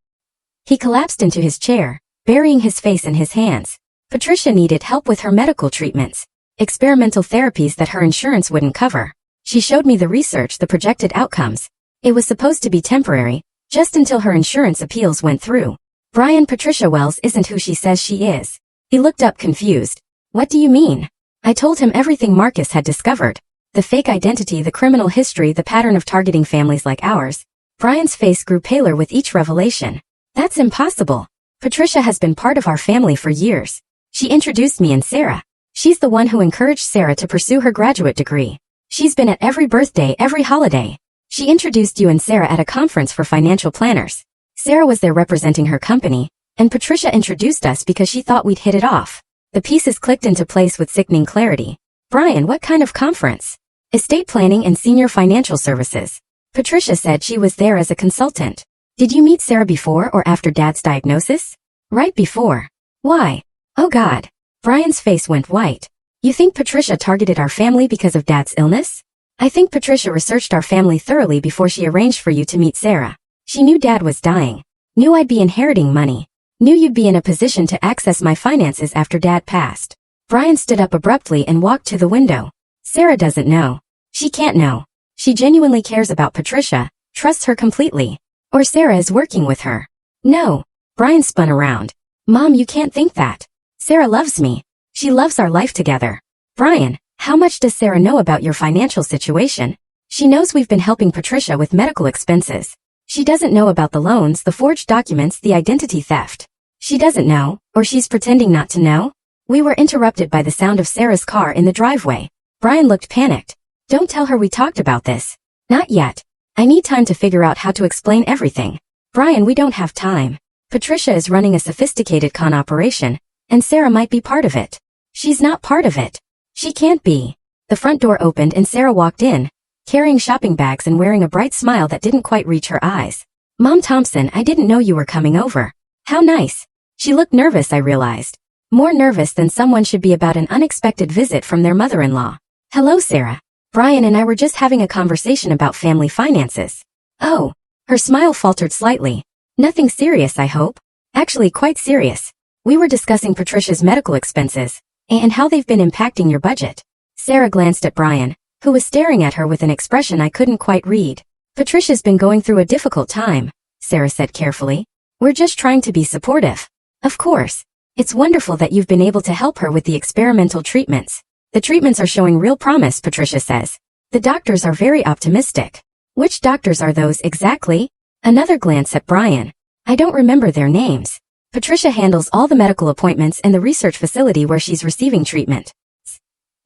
He collapsed into his chair, burying his face in his hands. Patricia needed help with her medical treatments, experimental therapies that her insurance wouldn't cover. She showed me the research, the projected outcomes. It was supposed to be temporary, just until her insurance appeals went through. Brian, Patricia Wells isn't who she says she is. He looked up confused. What do you mean? I told him everything Marcus had discovered. The fake identity, the criminal history, the pattern of targeting families like ours. Brian's face grew paler with each revelation. That's impossible. Patricia has been part of our family for years. She introduced me and Sarah. She's the one who encouraged Sarah to pursue her graduate degree. She's been at every birthday, every holiday. She introduced you and Sarah at a conference for financial planners. Sarah was there representing her company, and Patricia introduced us because she thought we'd hit it off. The pieces clicked into place with sickening clarity. Brian, what kind of conference? Estate planning and senior financial services. Patricia said she was there as a consultant. Did you meet Sarah before or after Dad's diagnosis? Right before. Why? Oh God. Brian's face went white. You think Patricia targeted our family because of Dad's illness? I think Patricia researched our family thoroughly before she arranged for you to meet Sarah. She knew Dad was dying. Knew I'd be inheriting money. Knew you'd be in a position to access my finances after Dad passed. Brian stood up abruptly and walked to the window. Sarah doesn't know. She can't know. She genuinely cares about Patricia, trusts her completely. Or Sarah is working with her. No. Brian spun around. Mom, you can't think that. Sarah loves me. She loves our life together. Brian, how much does Sarah know about your financial situation? She knows we've been helping Patricia with medical expenses. She doesn't know about the loans, the forged documents, the identity theft. She doesn't know, or she's pretending not to know? We were interrupted by the sound of Sarah's car in the driveway. Brian looked panicked. Don't tell her we talked about this. Not yet. I need time to figure out how to explain everything. Brian, we don't have time. Patricia is running a sophisticated con operation, and Sarah might be part of it. She's not part of it. She can't be. The front door opened and Sarah walked in, carrying shopping bags and wearing a bright smile that didn't quite reach her eyes. Mom Thompson, I didn't know you were coming over. How nice. She looked nervous, I realized. More nervous than someone should be about an unexpected visit from their mother-in-law. Hello, Sarah. Brian and I were just having a conversation about family finances. Oh. Her smile faltered slightly. Nothing serious, I hope. Actually, quite serious. We were discussing Patricia's medical expenses and how they've been impacting your budget. Sarah glanced at Brian, who was staring at her with an expression I couldn't quite read. Patricia's been going through a difficult time, Sarah said carefully. We're just trying to be supportive. Of course. It's wonderful that you've been able to help her with the experimental treatments. The treatments are showing real promise, Patricia says. The doctors are very optimistic. Which doctors are those exactly? Another glance at Brian. I don't remember their names. Patricia handles all the medical appointments and the research facility where she's receiving treatment.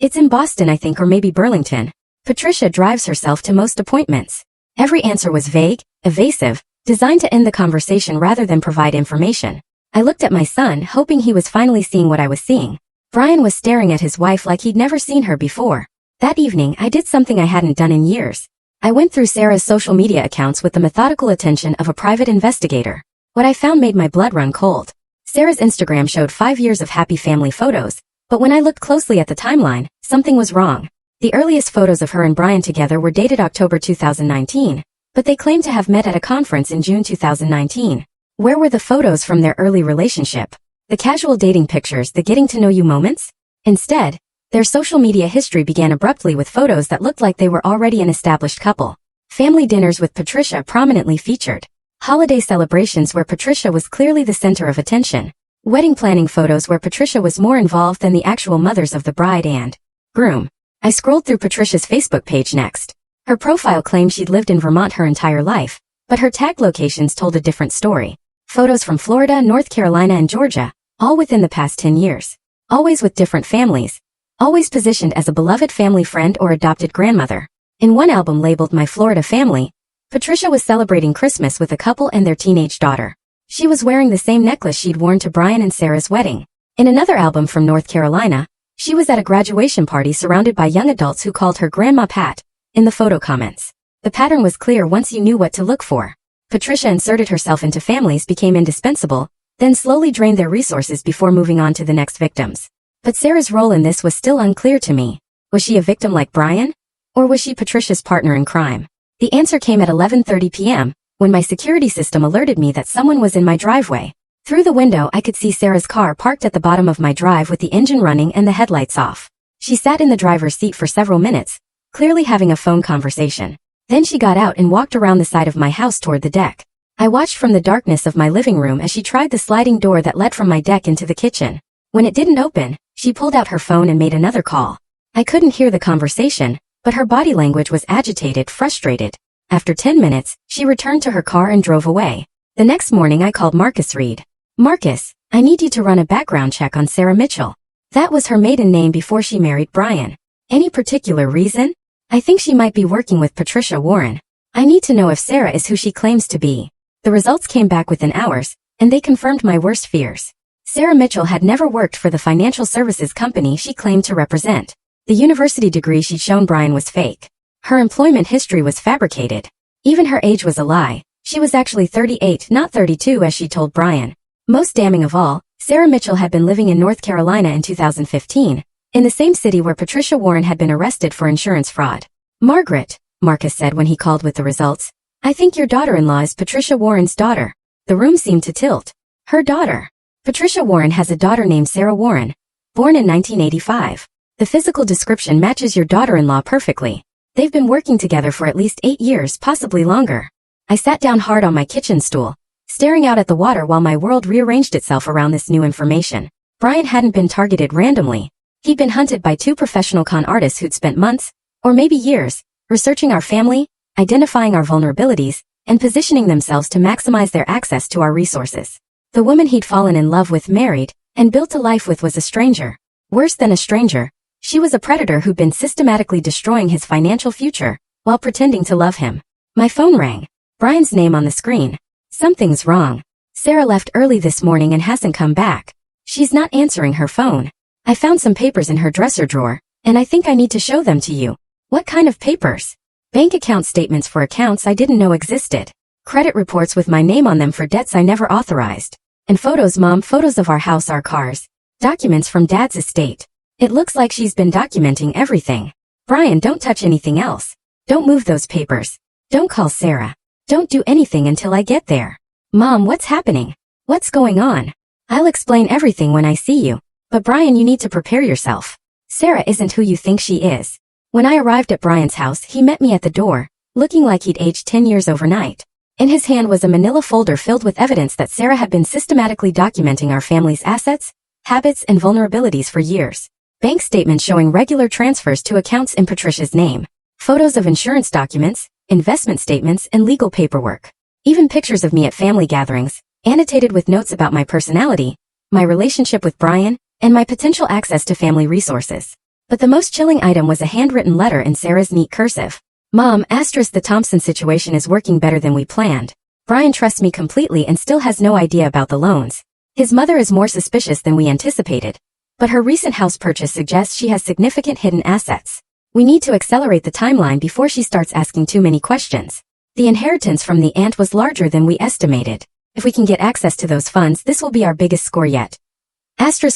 It's in Boston, I think, or maybe Burlington. Patricia drives herself to most appointments. Every answer was vague, evasive, designed to end the conversation rather than provide information. I looked at my son, hoping he was finally seeing what I was seeing. Brian was staring at his wife like he'd never seen her before. That evening, I did something I hadn't done in years. I went through Sarah's social media accounts with the methodical attention of a private investigator. What I found made my blood run cold. Sarah's Instagram showed 5 years of happy family photos, but when I looked closely at the timeline, something was wrong. The earliest photos of her and Brian together were dated October 2019, but they claimed to have met at a conference in June 2019. Where were the photos from their early relationship? The casual dating pictures, the getting-to-know-you moments? Instead, their social media history began abruptly with photos that looked like they were already an established couple. Family dinners with Patricia prominently featured. Holiday celebrations where Patricia was clearly the center of attention. Wedding planning photos where Patricia was more involved than the actual mothers of the bride and groom. I scrolled through Patricia's Facebook page next. Her profile claimed she'd lived in Vermont her entire life, but her tag locations told a different story. Photos from Florida, North Carolina, and Georgia, all within the past 10 years. Always with different families. Always positioned as a beloved family friend or adopted grandmother. In one album labeled My Florida Family, Patricia was celebrating Christmas with a couple and their teenage daughter. She was wearing the same necklace she'd worn to Brian and Sarah's wedding. In another album from North Carolina, she was at a graduation party surrounded by young adults who called her Grandma Pat. In the photo comments, the pattern was clear once you knew what to look for. Patricia inserted herself into families, became indispensable, then slowly drained their resources before moving on to the next victims. But Sarah's role in this was still unclear to me. Was she a victim like Brian? Or was she Patricia's partner in crime? The answer came at 11:30 p.m., when my security system alerted me that someone was in my driveway. Through the window I could see Sarah's car parked at the bottom of my drive with the engine running and the headlights off. She sat in the driver's seat for several minutes, clearly having a phone conversation. Then she got out and walked around the side of my house toward the deck. I watched from the darkness of my living room as she tried the sliding door that led from my deck into the kitchen. When it didn't open, she pulled out her phone and made another call. I couldn't hear the conversation, but her body language was agitated, frustrated. After 10 minutes, she returned to her car and drove away. The next morning I called Marcus Reed. Marcus, I need you to run a background check on Sarah Mitchell. That was her maiden name before she married Brian. Any particular reason? I think she might be working with Patricia Warren. I need to know if Sarah is who she claims to be. The results came back within hours, and they confirmed my worst fears. Sarah Mitchell had never worked for the financial services company she claimed to represent. The university degree she'd shown Brian was fake. Her employment history was fabricated. Even her age was a lie. She was actually 38, not 32, as she told Brian. Most damning of all, Sarah Mitchell had been living in North Carolina in 2015, in the same city where Patricia Warren had been arrested for insurance fraud. "Margaret," Marcus said when he called with the results, "I think your daughter-in-law is Patricia Warren's daughter." The room seemed to tilt. Her daughter. Patricia Warren has a daughter named Sarah Warren, born in 1985. The physical description matches your daughter-in-law perfectly. They've been working together for at least 8 years, possibly longer. I sat down hard on my kitchen stool, staring out at the water while my world rearranged itself around this new information. Brian hadn't been targeted randomly. He'd been hunted by 2 professional con artists who'd spent months, or maybe years, researching our family, identifying our vulnerabilities, and positioning themselves to maximize their access to our resources. The woman he'd fallen in love with, married, and built a life with was a stranger. Worse than a stranger, she was a predator who'd been systematically destroying his financial future, while pretending to love him. My phone rang. Brian's name on the screen. Something's wrong. Sarah left early this morning and hasn't come back. She's not answering her phone. I found some papers in her dresser drawer, and I think I need to show them to you. What kind of papers? Bank account statements for accounts I didn't know existed. Credit reports with my name on them for debts I never authorized. And photos, Mom, photos of our house, our cars. Documents from Dad's estate. It looks like she's been documenting everything. Brian, don't touch anything else. Don't move those papers. Don't call Sarah. Don't do anything until I get there. Mom, what's happening? What's going on? I'll explain everything when I see you. But Brian, you need to prepare yourself. Sarah isn't who you think she is. When I arrived at Brian's house, he met me at the door, looking like he'd aged 10 years overnight. In his hand was a manila folder filled with evidence that Sarah had been systematically documenting our family's assets, habits, and vulnerabilities for years. Bank statements showing regular transfers to accounts in Patricia's name. Photos of insurance documents, investment statements, and legal paperwork. Even pictures of me at family gatherings, annotated with notes about my personality, my relationship with Brian, and my potential access to family resources. But the most chilling item was a handwritten letter in Sarah's neat cursive. Mom, the Thompson situation is working better than we planned. Brian trusts me completely and still has no idea about the loans. His mother is more suspicious than we anticipated. But her recent house purchase suggests she has significant hidden assets. We need to accelerate the timeline before she starts asking too many questions. The inheritance from the aunt was larger than we estimated. If we can get access to those funds, this will be our biggest score yet.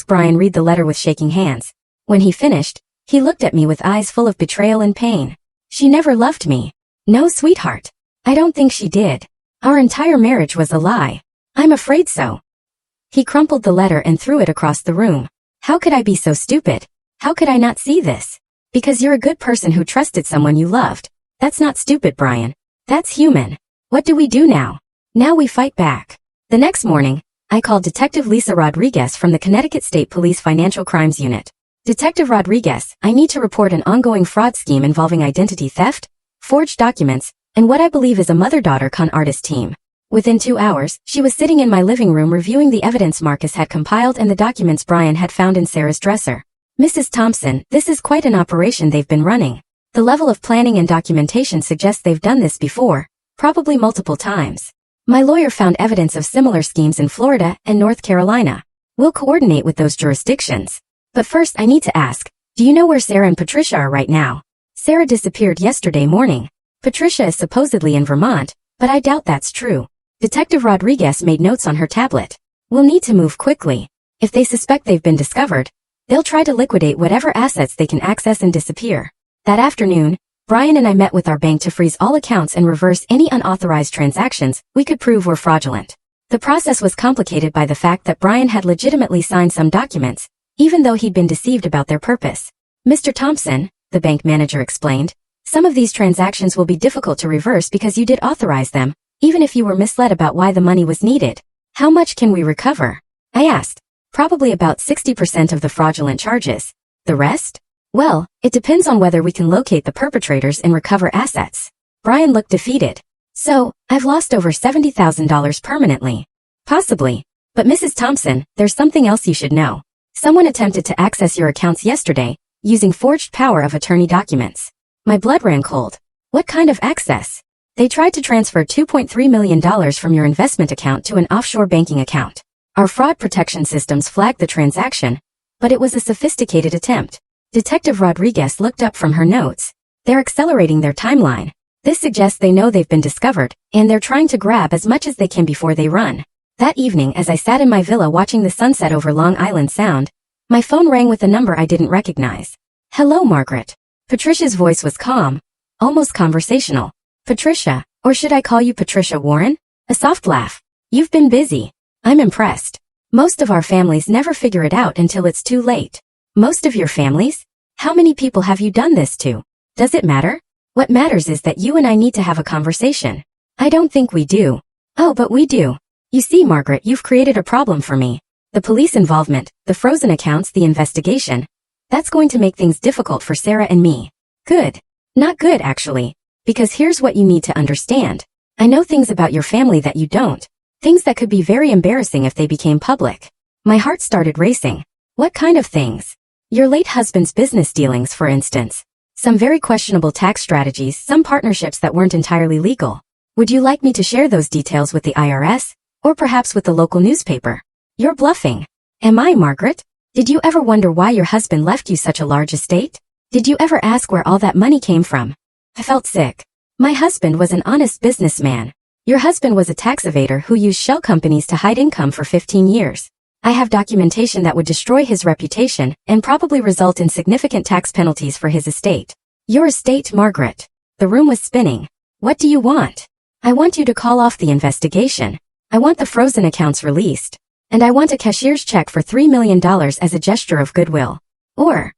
Brian read the letter with shaking hands. When he finished, he looked at me with eyes full of betrayal and pain. She never loved me. No, sweetheart. I don't think she did. Our entire marriage was a lie. I'm afraid so. He crumpled the letter and threw it across the room. How could I be so stupid? How could I not see this? Because you're a good person who trusted someone you loved. That's not stupid, Brian. That's human. What do we do now? Now we fight back. The next morning, I called Detective Lisa Rodriguez from the Connecticut State Police Financial Crimes Unit. Detective Rodriguez, I need to report an ongoing fraud scheme involving identity theft, forged documents, and what I believe is a mother-daughter con artist team. Within 2 hours, she was sitting in my living room reviewing the evidence Marcus had compiled and the documents Brian had found in Sarah's dresser. Mrs. Thompson, this is quite an operation they've been running. The level of planning and documentation suggests they've done this before, probably multiple times. My lawyer found evidence of similar schemes in Florida and North Carolina. We'll coordinate with those jurisdictions. But first I need to ask, do you know where Sarah and Patricia are right now? Sarah disappeared yesterday morning. Patricia is supposedly in Vermont, but I doubt that's true. Detective Rodriguez made notes on her tablet. We'll need to move quickly. If they suspect they've been discovered, they'll try to liquidate whatever assets they can access and disappear. That afternoon, Brian and I met with our bank to freeze all accounts and reverse any unauthorized transactions we could prove were fraudulent. The process was complicated by the fact that Brian had legitimately signed some documents, even though he'd been deceived about their purpose. Mr. Thompson, the bank manager explained, some of these transactions will be difficult to reverse because you did authorize them, even if you were misled about why the money was needed. How much can we recover? I asked. Probably about 60% of the fraudulent charges. The rest? Well, it depends on whether we can locate the perpetrators and recover assets. Brian looked defeated. So, I've lost over $70,000 permanently. Possibly. But Mrs. Thompson, there's something else you should know. Someone attempted to access your accounts yesterday, using forged power of attorney documents. My blood ran cold. What kind of access? They tried to transfer $2.3 million from your investment account to an offshore banking account. Our fraud protection systems flagged the transaction, but it was a sophisticated attempt. Detective Rodriguez looked up from her notes. They're accelerating their timeline. This suggests they know they've been discovered, and they're trying to grab as much as they can before they run. That evening, as I sat in my villa watching the sunset over Long Island Sound, my phone rang with a number I didn't recognize. Hello, Margaret. Patricia's voice was calm, almost conversational. Patricia, or should I call you Patricia Warren? A soft laugh. You've been busy. I'm impressed. Most of our families never figure it out until it's too late. Most of your families? How many people have you done this to? Does it matter? What matters is that you and I need to have a conversation. I don't think we do. Oh, but we do. You see, Margaret, you've created a problem for me. The police involvement, the frozen accounts, the investigation. That's going to make things difficult for Sarah and me. Good. Not good, actually. Because here's what you need to understand. I know things about your family that you don't. Things that could be very embarrassing if they became public. My heart started racing. What kind of things? Your late husband's business dealings, for instance. Some very questionable tax strategies, some partnerships that weren't entirely legal. Would you like me to share those details with the IRS? Or perhaps with the local newspaper? You're bluffing. Am I, Margaret? Did you ever wonder why your husband left you such a large estate? Did you ever ask where all that money came from? I felt sick. My husband was an honest businessman. Your husband was a tax evader who used shell companies to hide income for 15 years. I have documentation that would destroy his reputation and probably result in significant tax penalties for his estate. Your estate, Margaret. The room was spinning. What do you want? I want you to call off the investigation. I want the frozen accounts released. And I want a cashier's check for $3 million as a gesture of goodwill. Or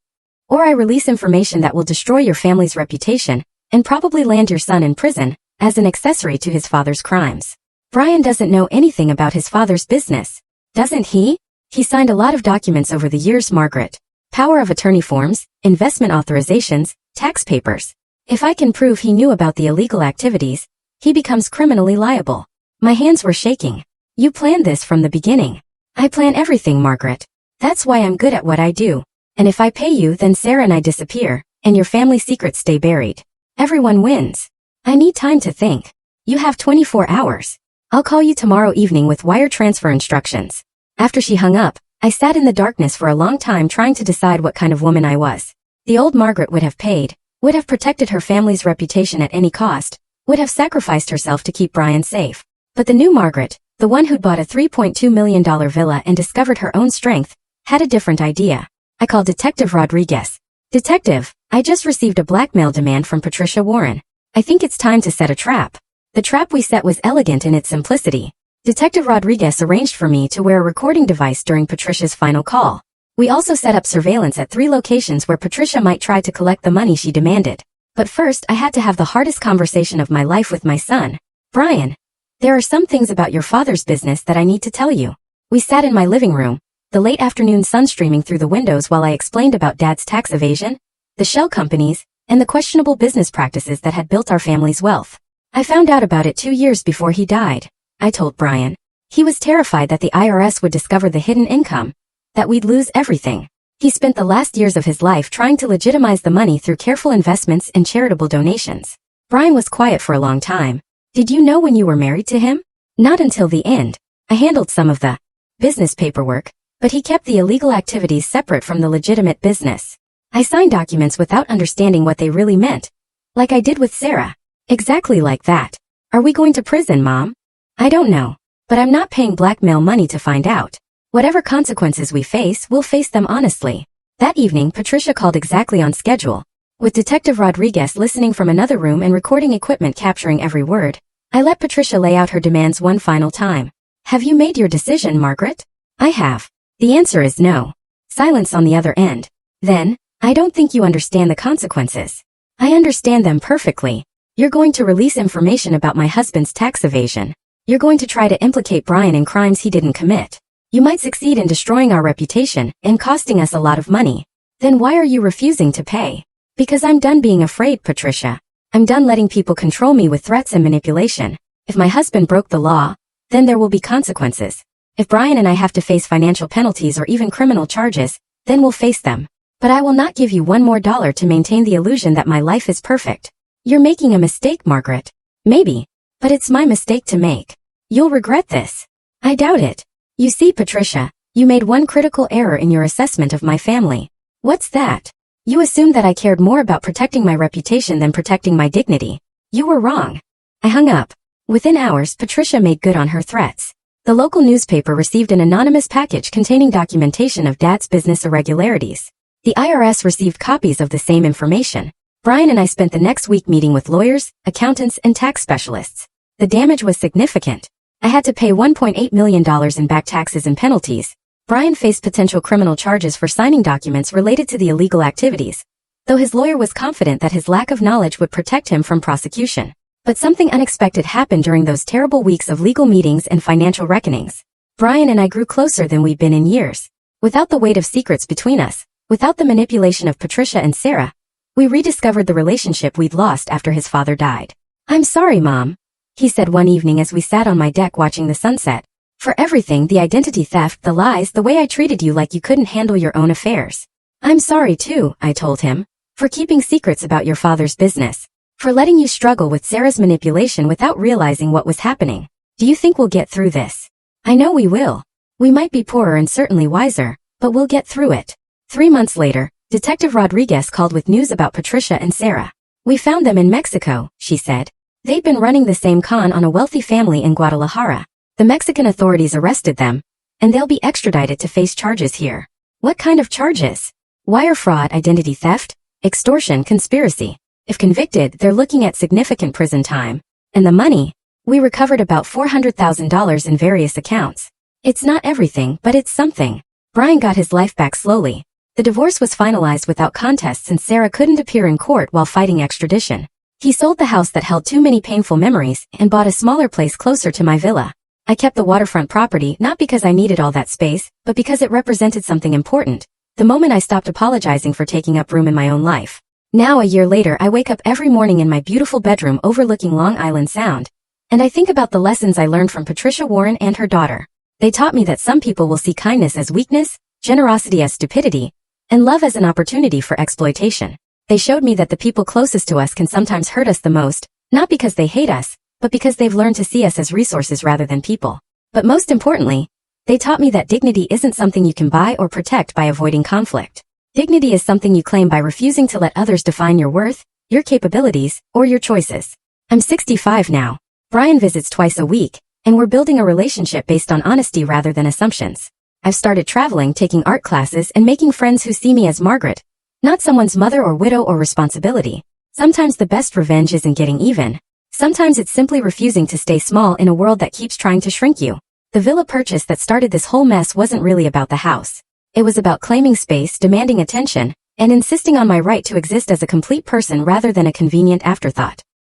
I release information that will destroy your family's reputation and probably land your son in prison as an accessory to his father's crimes. Brian doesn't know anything about his father's business. Doesn't he? He signed a lot of documents over the years, Margaret. Power of attorney forms, investment authorizations, tax papers. If I can prove he knew about the illegal activities, he becomes criminally liable. My hands were shaking. You planned this from the beginning. I plan everything, Margaret. That's why I'm good at what I do. And if I pay you, then Sarah and I disappear, and your family secrets stay buried. Everyone wins. I need time to think. You have 24 hours. I'll call you tomorrow evening with wire transfer instructions. After she hung up, I sat in the darkness for a long time trying to decide what kind of woman I was. The old Margaret would have paid, would have protected her family's reputation at any cost, would have sacrificed herself to keep Brian safe. But the new Margaret, the one who'd bought a $3.2 million villa and discovered her own strength, had a different idea. I called Detective Rodriguez. Detective, I just received a blackmail demand from Patricia Warren. I think it's time to set a trap. The trap we set was elegant in its simplicity. Detective Rodriguez arranged for me to wear a recording device during Patricia's final call. We also set up surveillance at 3 locations where Patricia might try to collect the money she demanded. But first, I had to have the hardest conversation of my life with my son. Brian, there are some things about your father's business that I need to tell you. We sat in my living room, the late afternoon sun streaming through the windows while I explained about Dad's tax evasion, the shell companies, and the questionable business practices that had built our family's wealth. I found out about it 2 years before he died, I told Brian. He was terrified that the IRS would discover the hidden income, that we'd lose everything. He spent the last years of his life trying to legitimize the money through careful investments and charitable donations. Brian was quiet for a long time. Did you know when you were married to him? Not until the end. I handled some of the business paperwork, but he kept the illegal activities separate from the legitimate business. I signed documents without understanding what they really meant. Like I did with Sarah. Exactly like that. Are we going to prison, Mom? I don't know. But I'm not paying blackmail money to find out. Whatever consequences we face, we'll face them honestly. That evening, Patricia called exactly on schedule. With Detective Rodriguez listening from another room and recording equipment capturing every word, I let Patricia lay out her demands one final time. Have you made your decision, Margaret? I have. The answer is no. Silence on the other end. Then, I don't think you understand the consequences. I understand them perfectly. You're going to release information about my husband's tax evasion. You're going to try to implicate Brian in crimes he didn't commit. You might succeed in destroying our reputation and costing us a lot of money. Then why are you refusing to pay? Because I'm done being afraid, Patricia. I'm done letting people control me with threats and manipulation. If my husband broke the law, then there will be consequences. If Brian and I have to face financial penalties or even criminal charges, then we'll face them. But I will not give you $1 more to maintain the illusion that my life is perfect. You're making a mistake, Margaret. Maybe. But it's my mistake to make. You'll regret this. I doubt it. You see, Patricia, you made one critical error in your assessment of my family. What's that? You assumed that I cared more about protecting my reputation than protecting my dignity. You were wrong. I hung up. Within hours, Patricia made good on her threats. The local newspaper received an anonymous package containing documentation of Dad's business irregularities. The IRS received copies of the same information. Brian and I spent the next week meeting with lawyers, accountants, and tax specialists. The damage was significant. I had to pay $1.8 million in back taxes and penalties. Brian faced potential criminal charges for signing documents related to the illegal activities, though his lawyer was confident that his lack of knowledge would protect him from prosecution. But something unexpected happened during those terrible weeks of legal meetings and financial reckonings. Brian and I grew closer than we'd been in years. Without the weight of secrets between us, without the manipulation of Patricia and Sarah, we rediscovered the relationship we'd lost after his father died. "I'm sorry, Mom," he said one evening as we sat on my deck watching the sunset. "For everything, the identity theft, the lies, the way I treated you like you couldn't handle your own affairs. I'm sorry too," I told him, "for keeping secrets about your father's business. For letting you struggle with Sarah's manipulation without realizing what was happening. Do you think we'll get through this?" "I know we will. We might be poorer and certainly wiser, but we'll get through it." 3 months later, Detective Rodriguez called with news about Patricia and Sarah. "We found them in Mexico," she said. "They'd been running the same con on a wealthy family in Guadalajara. The Mexican authorities arrested them, and they'll be extradited to face charges here." "What kind of charges?" "Wire fraud, identity theft, extortion, conspiracy. If convicted, they're looking at significant prison time. And the money? We recovered about $400,000 in various accounts. It's not everything, but it's something." Brian got his life back slowly. The divorce was finalized without contests and Sarah couldn't appear in court while fighting extradition. He sold the house that held too many painful memories and bought a smaller place closer to my villa. I kept the waterfront property not because I needed all that space, but because it represented something important. The moment I stopped apologizing for taking up room in my own life. Now a year later I wake up every morning in my beautiful bedroom overlooking Long Island Sound. And I think about the lessons I learned from Patricia Warren and her daughter. They taught me that some people will see kindness as weakness, generosity as stupidity, and love as an opportunity for exploitation. They showed me that the people closest to us can sometimes hurt us the most, not because they hate us, but because they've learned to see us as resources rather than people. But most importantly, they taught me that dignity isn't something you can buy or protect by avoiding conflict. Dignity is something you claim by refusing to let others define your worth, your capabilities, or your choices. I'm 65 now. Brian visits twice a week, and we're building a relationship based on honesty rather than assumptions. I've started traveling, taking art classes, and making friends who see me as Margaret, not someone's mother or widow or responsibility. Sometimes the best revenge isn't getting even. Sometimes it's simply refusing to stay small in a world that keeps trying to shrink you. The villa purchase that started this whole mess wasn't really about the house. It was about claiming space, demanding attention, and insisting on my right to exist as a complete person rather than a convenient afterthought.